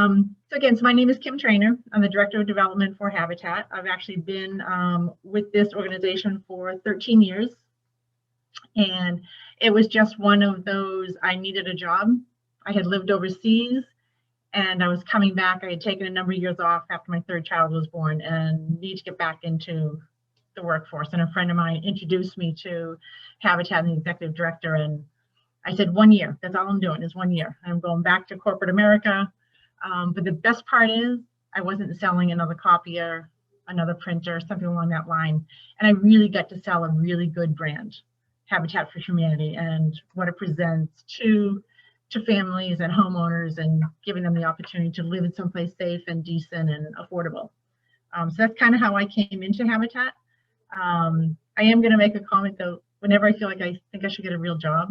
So my name is Kim Trainer. I'm the Director of Development for Habitat. I've actually been with this organization for 13 years. And it was just one of those, I needed a job. I had lived overseas and I was coming back. I had taken a number of years off after my third child was born and need to get back into the workforce. And a friend of mine introduced me to Habitat and the executive director. And I said, 1 year, that's all I'm doing is 1 year. I'm going back to corporate America. But the best part is I wasn't selling another copier, another printer, something along that line. And I really got to sell a really good brand, Habitat for Humanity, and what it presents to families and homeowners and giving them the opportunity to live in someplace safe and decent and affordable. So that's kind of how I came into Habitat. I am going to make a comment though. Whenever I feel like I think I should get a real job,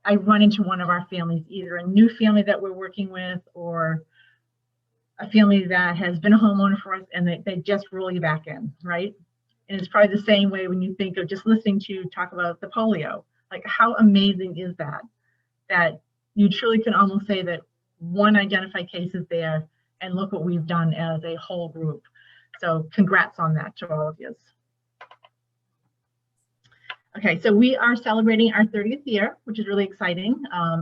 I run into one of our families, either a new family that we're working with or a family that has been a homeowner for us, and they just roll you back in, right? And it's probably the same way when you think of just listening to you talk about the polio. Like, how amazing is that? That you truly can almost say that one identified case is there, and look what we've done as a whole group. So congrats on that to all of you. Okay, so we are celebrating our 30th year, which is really exciting.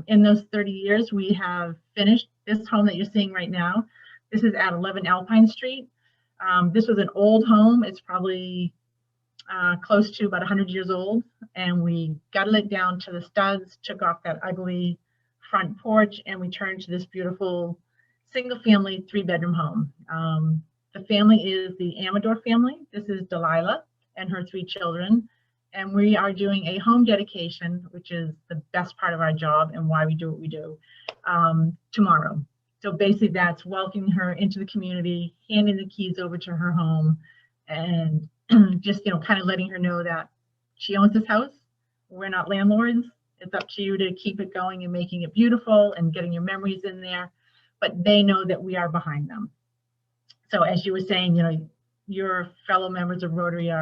In those 30 years, we have finished this home that you're seeing right now. This is at 11 Alpine Street. This was an old home. It's probably close to about 100 years old. And we gutted it down to the studs, took off that ugly front porch, and we turned to this beautiful single-family 3-bedroom home. The family is the Amador family. This is Delilah and her 3 children. And we are doing a home dedication, which is the best part of our job and why we do what we do, tomorrow. So basically that's welcoming her into the community, handing the keys over to her home, and just, kind of letting her know that she owns this house. We're not landlords. It's up to you to keep it going and making it beautiful and getting your memories in there. But they know that we are behind them. So as you were saying, your fellow members of Rotary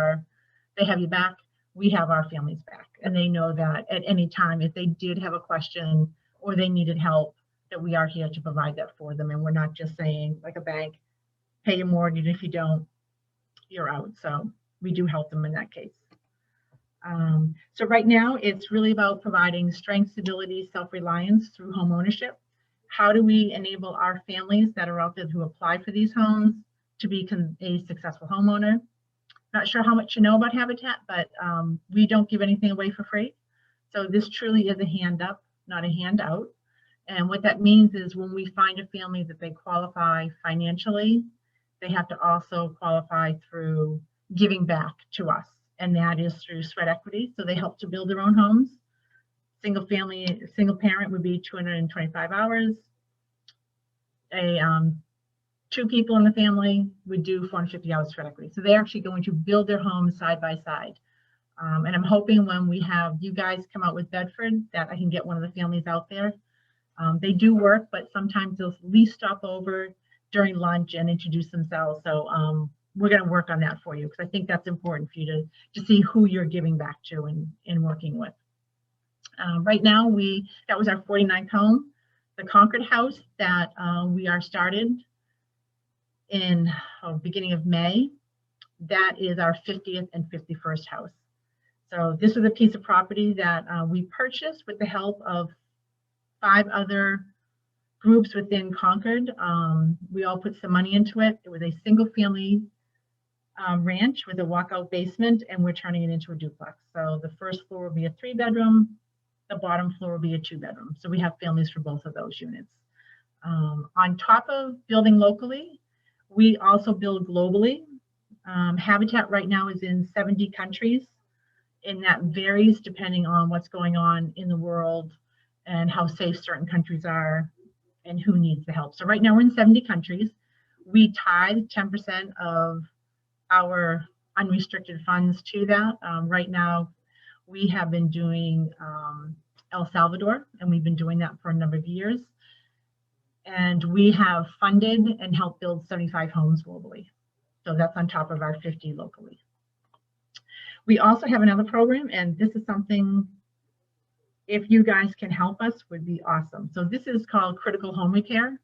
they have your back. We have our families back, and they know that at any time, if they did have a question or they needed help, that we are here to provide that for them. And we're not just saying, like a bank, pay your mortgage. If you don't, you're out. So we do help them in that case. So right now, it's really about providing strength, stability, self-reliance through home ownership. How do we enable our families that are out there who apply for these homes to be a successful homeowner? Not sure how much you know about Habitat, but we don't give anything away for free. So this truly is a hand up, not a handout. And what that means is when we find a family that they qualify financially, they have to also qualify through giving back to us. And that is through sweat equity. So they help to build their own homes. Single parent would be 225 hours. 2 people in the family would do 450 hours sweat equity. So they're actually going to build their homes side by side. And I'm hoping when we have you guys come out with Bedford that I can get one of the families out there. They do work, but sometimes they'll at least stop over during lunch and introduce themselves. So we're going to work on that for you, because I think that's important for you to see who you're giving back to and working with. Right now, that was our 49th home. The Concord House that we are started in beginning of May, that is our 50th and 51st house. So this is a piece of property that we purchased with the help of 5 other groups within Concord. We all put some money into it. It was a single family ranch with a walkout basement, and we're turning it into a duplex. So the first floor will be a 3-bedroom, the bottom floor will be a 2-bedroom. So we have families for both of those units. On top of building locally, we also build globally. Habitat right now is in 70 countries, and that varies depending on what's going on in the world and how safe certain countries are and who needs the help. So right now we're in 70 countries. We tithe 10% of our unrestricted funds to that. Right now we have been doing El Salvador, and we've been doing that for a number of years. And we have funded and helped build 75 homes globally. So that's on top of our 50 locally. We also have another program, and this is something, if you guys can help us, would be awesome. So this is called critical home repair.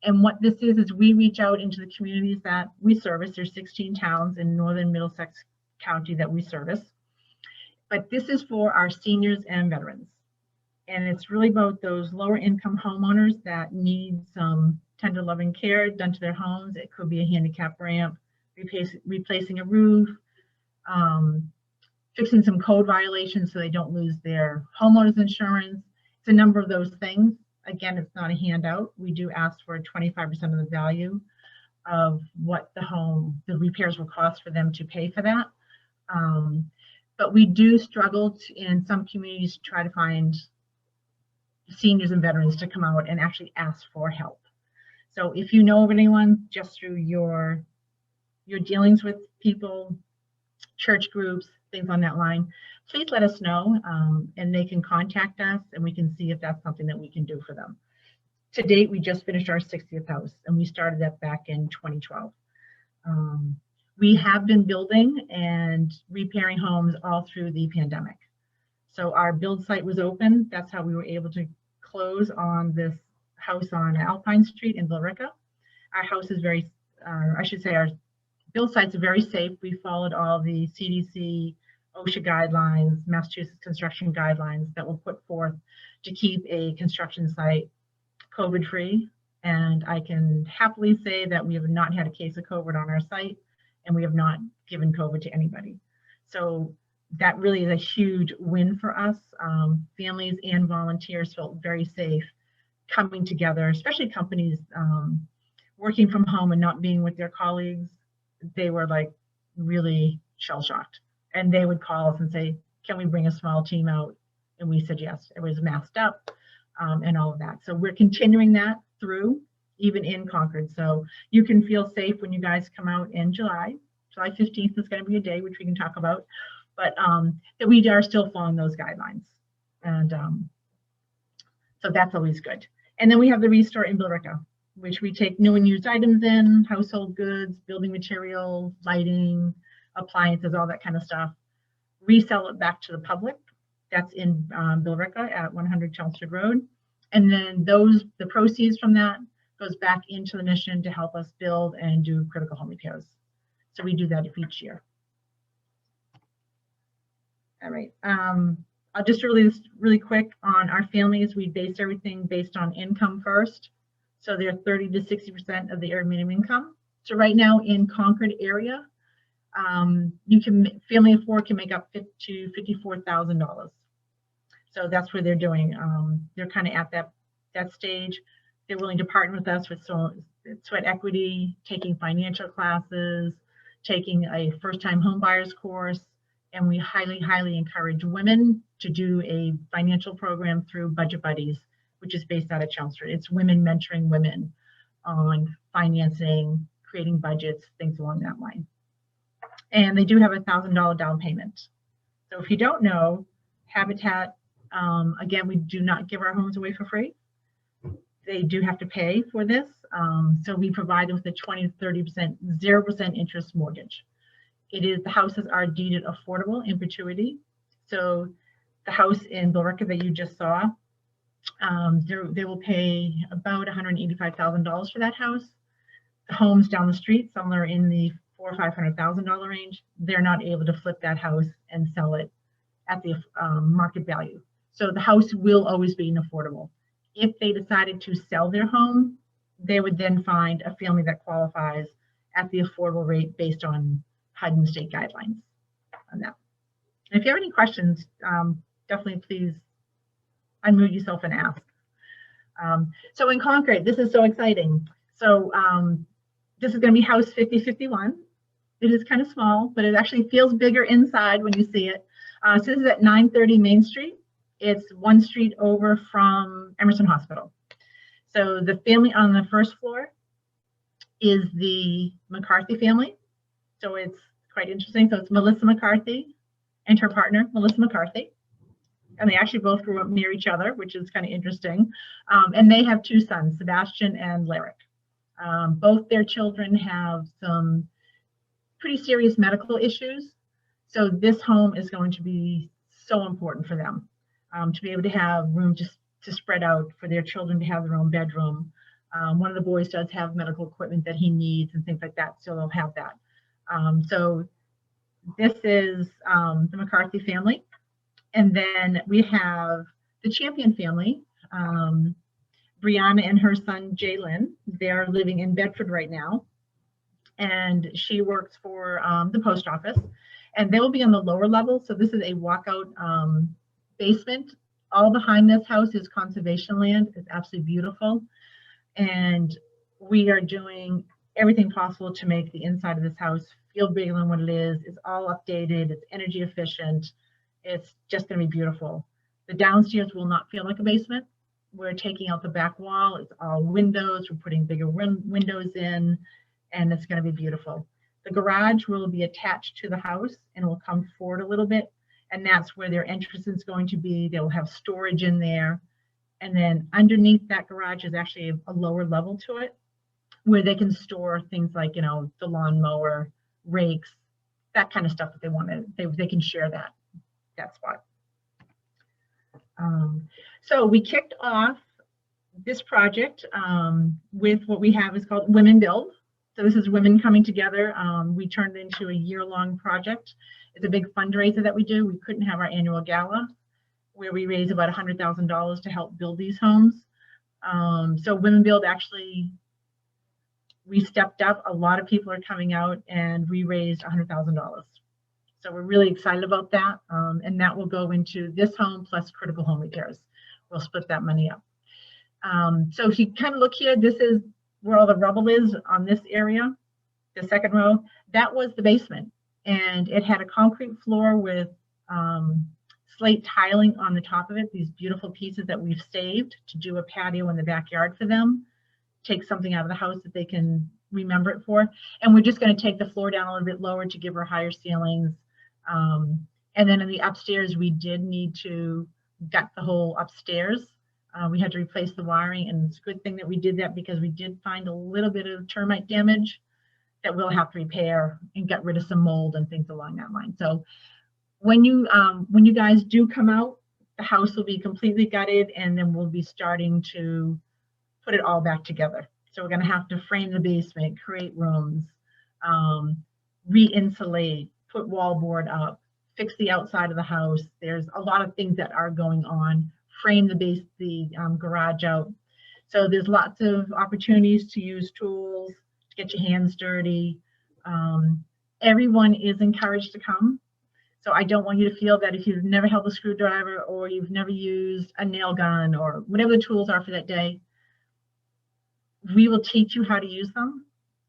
And what this is we reach out into the communities that we service. There's 16 towns in northern Middlesex County that we service. But this is for our seniors and veterans. And it's really about those lower income homeowners that need some tender loving care done to their homes. It could be a handicap ramp, replacing a roof, fixing some code violations so they don't lose their homeowners insurance. It's a number of those things. Again, it's not a handout. We do ask for 25% of the value of what the repairs will cost for them to pay for that. But we do struggle in some communities to try to find seniors and veterans to come out and actually ask for help. So if you know of anyone, just through your dealings with people, church groups, things on that line, please let us know, and they can contact us and we can see if that's something that we can do for them. To date, we just finished our 60th house and we started that back in 2012. We have been building and repairing homes all through the pandemic. So our build site was open. That's how we were able to close on this house on Alpine Street in Billerica. Our house is very, I should say our build sites are very safe. We followed all the CDC, OSHA guidelines, Massachusetts construction guidelines that were put forth to keep a construction site COVID free. And I can happily say that we have not had a case of COVID on our site, and we have not given COVID to anybody. So that really is a huge win for us. Families and volunteers felt very safe coming together, especially companies working from home and not being with their colleagues. They were like really shell-shocked, and they would call us and say, can we bring a small team out? And we said yes. It was masked up and all of that. So we're continuing that through, even in Concord. So you can feel safe when you guys come out in July. July 15th is going to be a day which we can talk about, but that we are still following those guidelines. And so that's always good. And then we have the Restore in Billerica, which we take new and used items in, household goods, building materials, lighting, appliances, all that kind of stuff, resell it back to the public. That's in Billerica at 100 Chelmsford Road. And then the proceeds from that goes back into the mission to help us build and do critical home repairs. So we do that each year. All right. I'll just really quick on our families. We base everything based on income first. So they're 30 to 60% of the area minimum income. So right now in Concord area, family of four can make up to $54,000. So that's what they're doing. They're kind of at that stage. They're willing to partner with us with sweat equity, taking financial classes, taking a first-time home buyers course, and we highly, highly encourage women to do a financial program through Budget Buddies, which is based out of Chelmsford. It's women mentoring women on financing, creating budgets, things along that line. And they do have a $1,000 down payment. So if you don't know, Habitat, again, we do not give our homes away for free. They do have to pay for this. So we provide them with a 20 to 30%, 0% interest mortgage. The houses are deeded affordable in perpetuity. So the house in Billerica that you just saw, they will pay about $185,000 for that house. The homes down the street, some are in the $400,000 or $500,000 range. They're not able to flip that house and sell it at the market value. So the house will always be affordable. If they decided to sell their home, they would then find a family that qualifies at the affordable rate based on HUD and state guidelines on that. And if you have any questions, definitely please unmute yourself and ask. So in Concord, this is so exciting. So this is going to be house 5051. It is kind of small, but it actually feels bigger inside when you see it. So this is at 930 Main Street. It's one street over from Emerson Hospital. So the family on the first floor is the McCarthy family. So it's quite interesting. So it's Melissa McCarthy and her partner, Melissa McCarthy. And they actually both grew up near each other, which is kind of interesting. And they have two sons, Sebastian and Lyric. Both their children have some pretty serious medical issues. So this home is going to be so important for them, to be able to have room to spread out, for their children to have their own bedroom, One of the boys does have medical equipment that he needs and things like that, so they'll have that. So this is the McCarthy family. And then we have the Champion family. Brianna and her son, Jalen, they're living in Bedford right now. And she works for the post office. And they will be on the lower level. So this is a walkout basement. All behind this house is conservation land. It's absolutely beautiful. And we are doing everything possible to make the inside of this house feel bigger than what it is. It's all updated. It's energy efficient. It's just going to be beautiful. The downstairs will not feel like a basement. We're taking out the back wall. It's all windows. We're putting bigger windows in, and it's going to be beautiful. The garage will be attached to the house and will come forward a little bit. And that's where their entrance is going to be. They'll have storage in there. And then underneath that garage is actually a lower level to it where they can store things like, you know, the lawnmower, rakes, that kind of stuff that they want to, they can share that spot. So we kicked off this project with what we have is called Women Build. So this is women coming together. We turned it into a year-long project. It's a big fundraiser that we do. We couldn't have our annual gala where we raise about $100,000 to help build these homes. So Women Build actually, we stepped up. A lot of people are coming out and we raised $100,000. So we're really excited about that. And that will go into this home plus critical home repairs. We'll split that money up. So if you kind of look here, this is where all the rubble is on this area, the second row. That was the basement. And it had a concrete floor with slate tiling on the top of it, these beautiful pieces that we've saved to do a patio in the backyard for them, take something out of the house that they can remember it for. And we're just going to take the floor down a little bit lower to give her higher ceilings. And then in the upstairs, we did need to gut the whole upstairs. We had to replace the wiring, and it's a good thing that we did that because we did find a little bit of termite damage that we'll have to repair and get rid of some mold and things along that line. So when you guys do come out, the house will be completely gutted, and then we'll be starting to put it all back together. So we're going to have to frame the basement, create rooms, re-insulate, put wallboard up, fix the outside of the house. There's a lot of things that are going on. Frame the garage out. So there's lots of opportunities to use tools, to get your hands dirty. Everyone is encouraged to come. So I don't want you to feel that if you've never held a screwdriver or you've never used a nail gun or whatever the tools are for that day, we will teach you how to use them.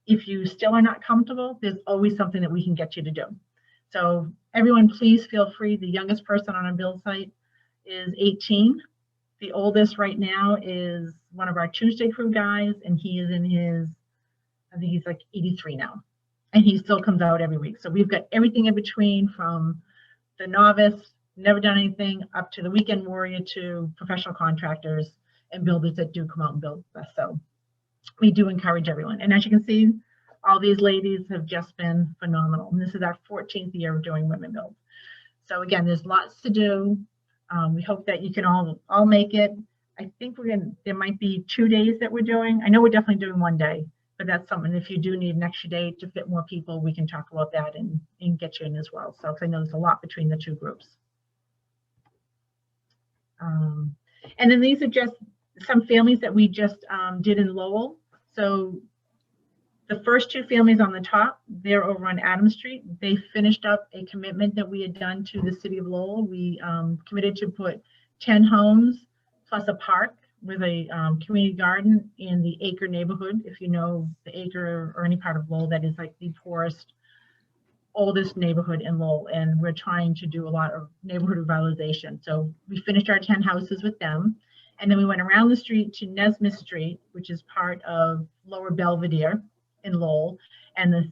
If you still are not comfortable, there's always something that we can get you to do. So everyone, please feel free. The youngest person on our build site is 18. The oldest right now is one of our Tuesday crew guys, and he is in his, I think he's like 83 now, and he still comes out every week. So we've got everything in between, from the novice, never done anything, up to the weekend warrior, to professional contractors and builders that do come out and build with us. So we do encourage everyone. And as you can see, all these ladies have just been phenomenal. And this is our 14th year of doing Women Build. So again, there's lots to do. We hope that you can all make it. I think there might be 2 days that we're doing. I know we're definitely doing 1 day, but that's something, if you do need an extra day to fit more people, we can talk about that and get you in as well. So, because I know there's a lot between the two groups. And then these are just some families that we just did in Lowell. So the first 2 families on the top, they're over on Adams Street. They finished up a commitment that we had done to the city of Lowell. We committed to put 10 homes plus a park with a community garden in the Acre neighborhood. If you know the Acre or any part of Lowell, that is like the poorest, oldest neighborhood in Lowell. And we're trying to do a lot of neighborhood revitalization. So we finished our 10 houses with them. And then we went around the street to Nesmith Street, which is part of Lower Belvedere in Lowell, and the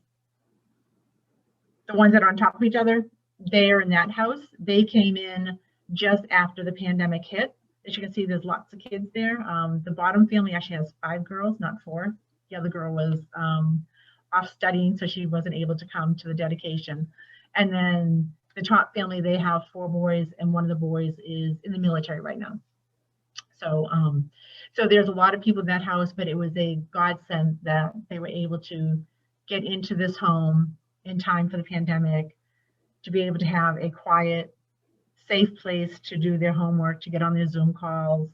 ones that are on top of each other, they're in that house. They came in just after the pandemic hit. As you can see, there's lots of kids there. The bottom family actually has 5 girls, not 4. The other girl was off studying, so she wasn't able to come to the dedication. And then the top family, they have 4 boys, and one of the boys is in the military right now. So there's a lot of people in that house, but it was a godsend that they were able to get into this home in time for the pandemic, to be able to have a quiet, safe place to do their homework, to get on their Zoom calls,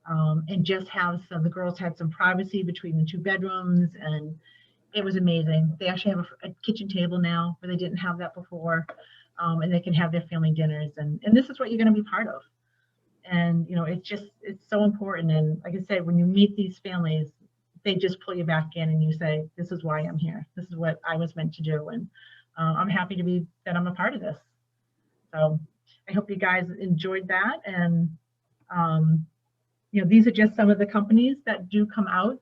and just have the girls had some privacy between the 2 bedrooms, and it was amazing. They actually have a kitchen table now where they didn't have that before, and they can have their family dinners, and this is what you're going to be part of. And it's so important. And like I said, when you meet these families, they just pull you back in and you say, this is why I'm here. This is what I was meant to do. And I'm happy to be that I'm a part of this. So I hope you guys enjoyed that. And these are just some of the companies that do come out.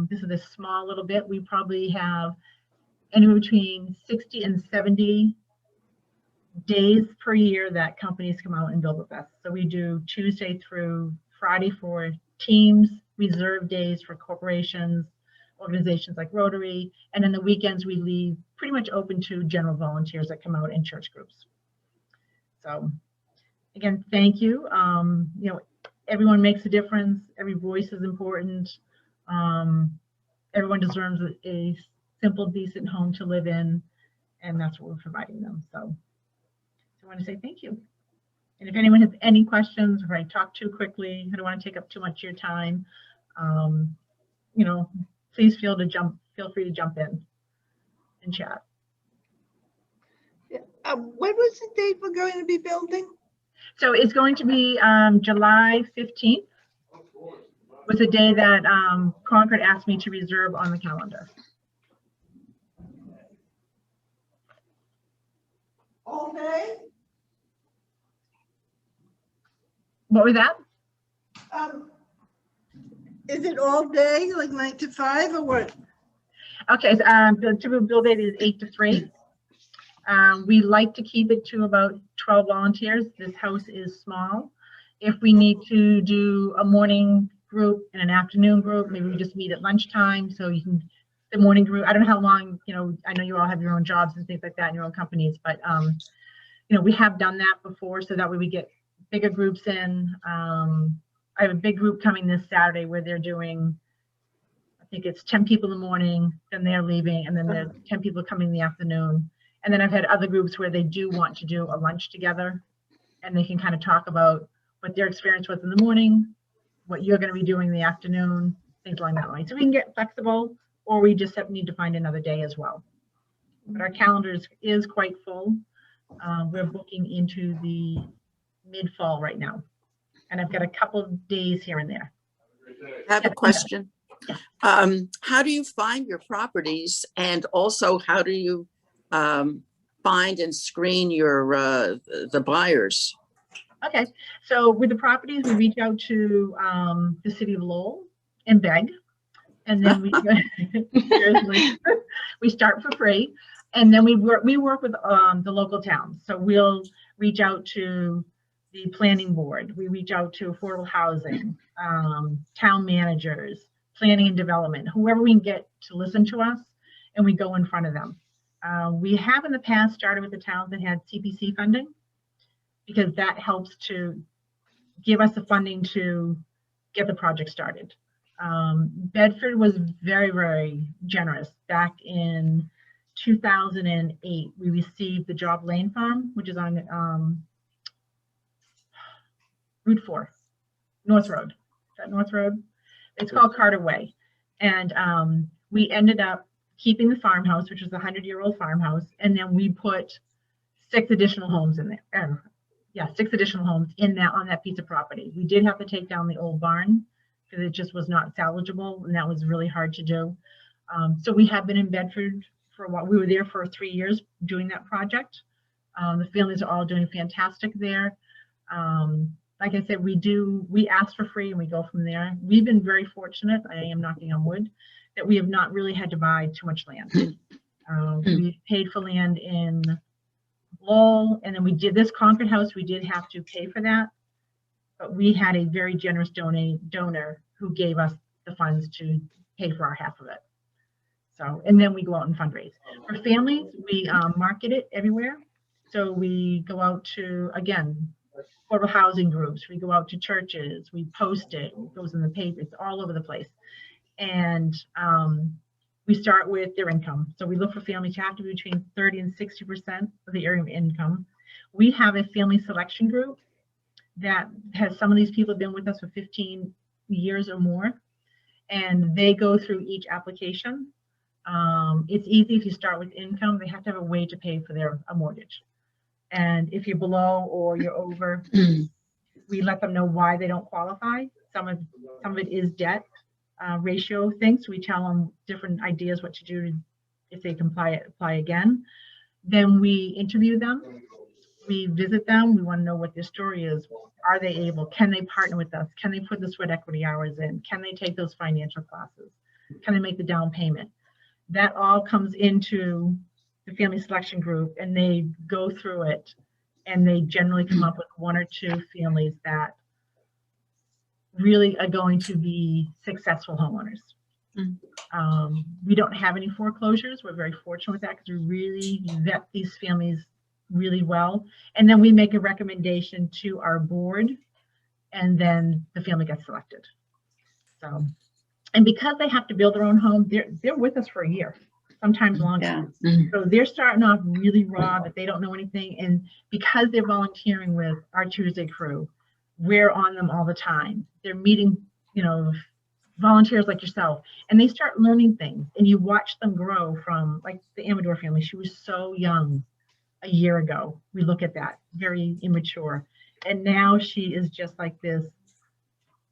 This is a small little bit. We probably have anywhere between 60 and 70 days per year that companies come out and build with us. So we do Tuesday through Friday for teams, reserve days for corporations, organizations like Rotary, and then the weekends we leave pretty much open to general volunteers that come out in church groups. So again, thank you. Everyone makes a difference. Every voice is important. Everyone deserves a simple, decent home to live in, and that's what we're providing them. So I want to say thank you. And if anyone has any questions, or I talk too quickly, I don't want to take up too much of your time, please feel free to jump in and chat. When was the date we're going to be building? So it's going to be July 15th was the day that Concord asked me to reserve on the calendar. All day? What was that? Is it all day, like 9 to 5, or what? Okay, so, the typical build date is 8 to 3. We like to keep it to about 12 volunteers. This house is small. If we need to do a morning group and an afternoon group, maybe we just meet at lunchtime. So you can, the morning group, I don't know how long, I know you all have your own jobs and things like that in your own companies, but we have done that before, so that way we get bigger groups in. I have a big group coming this Saturday where they're doing, I think it's 10 people in the morning, then they're leaving, and then there's 10 people coming in the afternoon. And then I've had other groups where they do want to do a lunch together, and they can kind of talk about what their experience was in the morning, what you're going to be doing in the afternoon, things along that line. So we can get flexible, or we just need to find another day as well. But our calendar is quite full. We're booking into the mid-fall right now, and I've got a couple of days here and there. I have a question. How do you find your properties, and also how do you find and screen your the buyers? Okay, so with the properties, we reach out to the city of Lowell and beg, and then we start for free, and then we work with the local towns. So we'll reach out to the planning board, we reach out to affordable housing, town managers, planning and development, whoever we can get to listen to us, and we go in front of them. We have in the past started with the towns that had CPC funding, because that helps to give us the funding to get the project started. Bedford was very, very generous. Back in 2008, we received the Job Lane Farm, which is on Route 4, North Road. Is that North Road? It's called Carter Way. And we ended up keeping the farmhouse, which was a 100-year-old farmhouse, and then we put 6 additional homes in there. 6 additional homes in that, on that piece of property. We did have to take down the old barn because it just was not salvageable, and that was really hard to do. So we have been in Bedford for a while. We were there for 3 years doing that project. The families are all doing fantastic there. Like I said, we ask for free and we go from there. We've been very fortunate, I am knocking on wood, that we have not really had to buy too much land. We paid for land in Lowell, and then we did this Concord House, we did have to pay for that, but we had a very generous donor who gave us the funds to pay for our half of it. So, and then we go out and fundraise. For families, we market it everywhere. So we go out to, again, affordable housing groups. We go out to churches. We post it. It goes in the paper. It's all over the place. And we start with their income. So we look for families who have to be between 30 and 60% of the area of income. We have a family selection group that has some of these people have been with us for 15 years or more, and they go through each application. It's easy if you start with income. They have to have a way to pay for a mortgage. And if you're below or you're over, we let them know why they don't qualify. Some of it is debt ratio things. We tell them different ideas what to do if they can apply again. Then we interview them. We visit them. We want to know what their story is. Are they able? Can they partner with us? Can they put the sweat equity hours in? Can they take those financial classes? Can they make the down payment? That all comes into the family selection group, and they go through it, and they generally come up with one or two families that really are going to be successful homeowners. We don't have any foreclosures. We're very fortunate with that because we really vet these families really well. And then we make a recommendation to our board, and then the family gets selected. So, and because they have to build their own home, they're with us for a year, sometimes longer. Yeah. So they're starting off really raw, but they don't know anything. And because they're volunteering with our Tuesday crew, we're on them all the time. They're meeting, volunteers like yourself, and they start learning things, and you watch them grow from, like the Amador family. She was so young a year ago. We look at that, very immature. And now she is just like this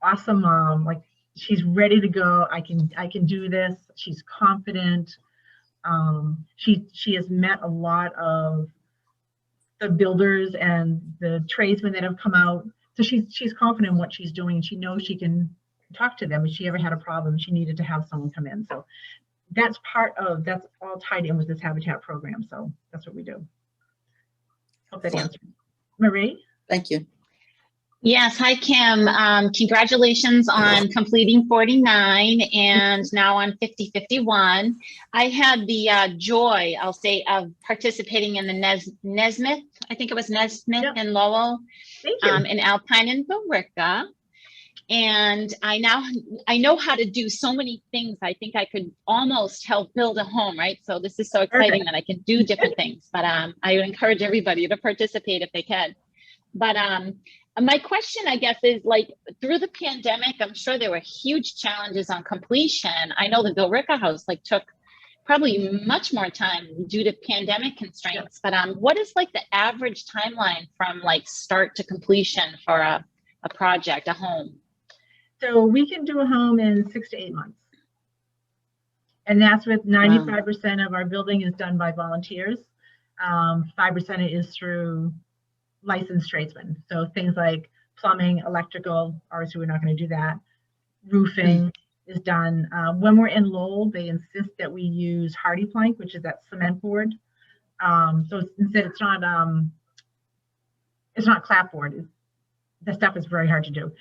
awesome mom. Like, she's ready to go. I can do this. She's confident. She has met a lot of the builders and the tradesmen that have come out. So she's confident in what she's doing, and she knows she can talk to them if she ever had a problem. She needed to have someone come in. So that's all tied in with this Habitat program. So that's what we do. Hope that answers. Marie? Thank you. Yes, hi Kim. Congratulations on completing 49 and now on 50-51. I had the joy, I'll say, of participating in the Nesmith, I think it was Nesmith Yep. in Lowell, Thank you. in Alpine and Billerica. And I know how to do so many things. I think I could almost help build a home, right? So this is so exciting that I can do different things. But I would encourage everybody to participate if they can. But my question, I guess, is like, through the pandemic, I'm sure there were huge challenges on completion. I know the Billerica house took probably much more time due to pandemic constraints. But what is like the average timeline from like start to completion for a project, a home? So we can do a home in 6 to 8 months. And that's with 95% of our building is done by volunteers. 5% is through licensed tradesmen. So things like plumbing, electrical, obviously we're not going to do that. Roofing is done. When we're in Lowell, they insist that we use hardy plank, which is that cement board. So instead, it's not clapboard. The stuff is very hard to do.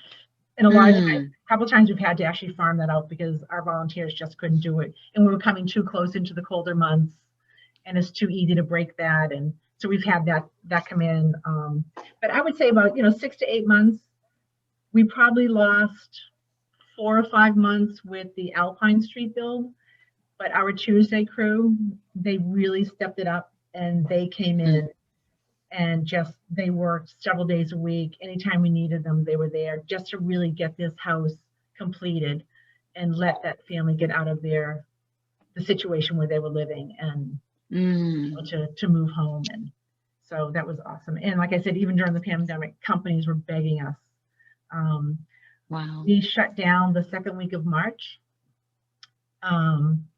And a couple of times we've had to actually farm that out because our volunteers just couldn't do it. And we were coming too close into the colder months, and it's too easy to break that. And so we've had that come in. But I would say about 6 to 8 months. We probably lost 4 or 5 months with the Alpine Street build, but our Tuesday crew, they really stepped it up, and they came in and they worked several days a week. Anytime we needed them, they were there just to really get this house completed and let that family get out of the situation where they were living and to move home. And so that was awesome. And like I said, even during the pandemic, companies were begging us. Wow. We shut down the second week of March.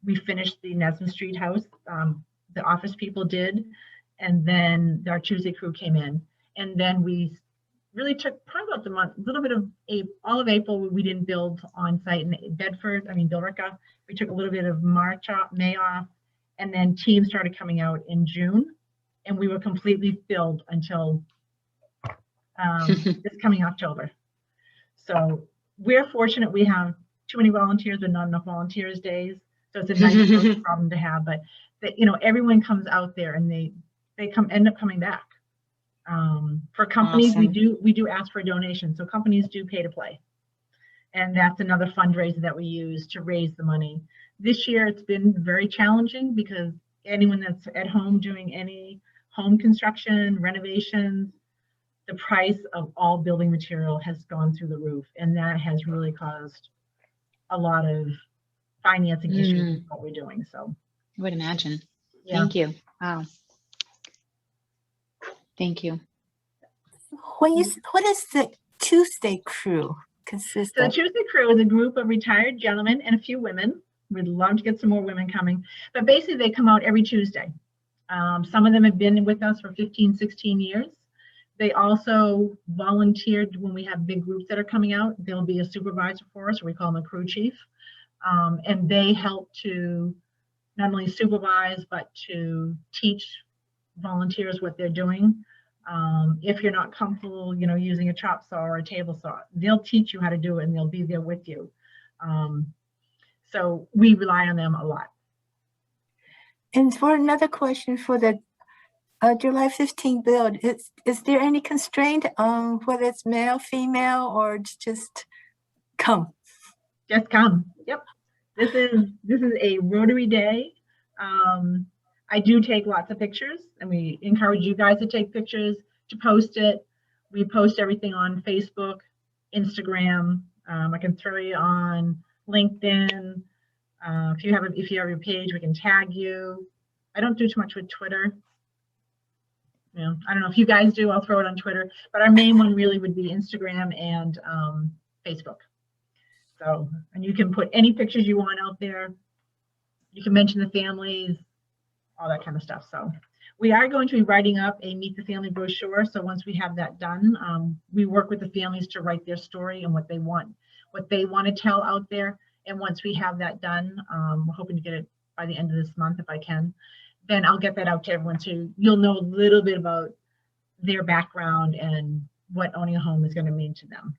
We finished the Nesmith Street house. The office people did. And then our Tuesday crew came in. And then we really took probably about the month, a little bit of all of April. We didn't build on site in Billerica. We took a little bit of March off, May off. And then teams started coming out in June. And we were completely filled until this coming October. So we're fortunate we have too many volunteers but not enough volunteers days. So it's a nice problem to have. But everyone comes out there and they end up coming back. For companies, Awesome. we do ask for a donation. So companies do pay to play. And that's another fundraiser that we use to raise the money. This year, it's been very challenging because anyone that's at home doing any home construction, renovations, the price of all building material has gone through the roof. And that has really caused a lot of financing issues with what we're doing. So I would imagine. yeah. Thank you. Wow. Thank you. What is the Tuesday crew consist So the of? Tuesday crew is a group of retired gentlemen and a few women. We'd love to get some more women coming, but basically they come out every Tuesday. Some of them have been with us for 15, 16 years. They also volunteered when we have big groups that are coming out. There'll be a supervisor for us, or we call them a crew chief. And they help to not only supervise, but to teach volunteers what they're doing. If you're not comfortable, using a chop saw or a table saw, they'll teach you how to do it and they'll be there with you. So we rely on them a lot. And for another question for the July 15 build, is there any constraint on whether it's male, female, or just come? Just come. Yep. This is a Rotary Day. I do take lots of pictures, and we encourage you guys to take pictures, to post it. We post everything on Facebook, Instagram. I can throw you on LinkedIn. If you have your page, we can tag you. I don't do too much with Twitter. I don't know if you guys do. I'll throw it on Twitter, but our main one really would be Instagram and Facebook. So, and you can put any pictures you want out there. You can mention the families, all that kind of stuff. So we are going to be writing up a Meet the Family brochure. So once we have that done, we work with the families to write their story and what they want to tell out there. And once we have that done, we're hoping to get it by the end of this month if I can. Then I'll get that out to everyone so you'll know a little bit about their background and what owning a home is going to mean to them.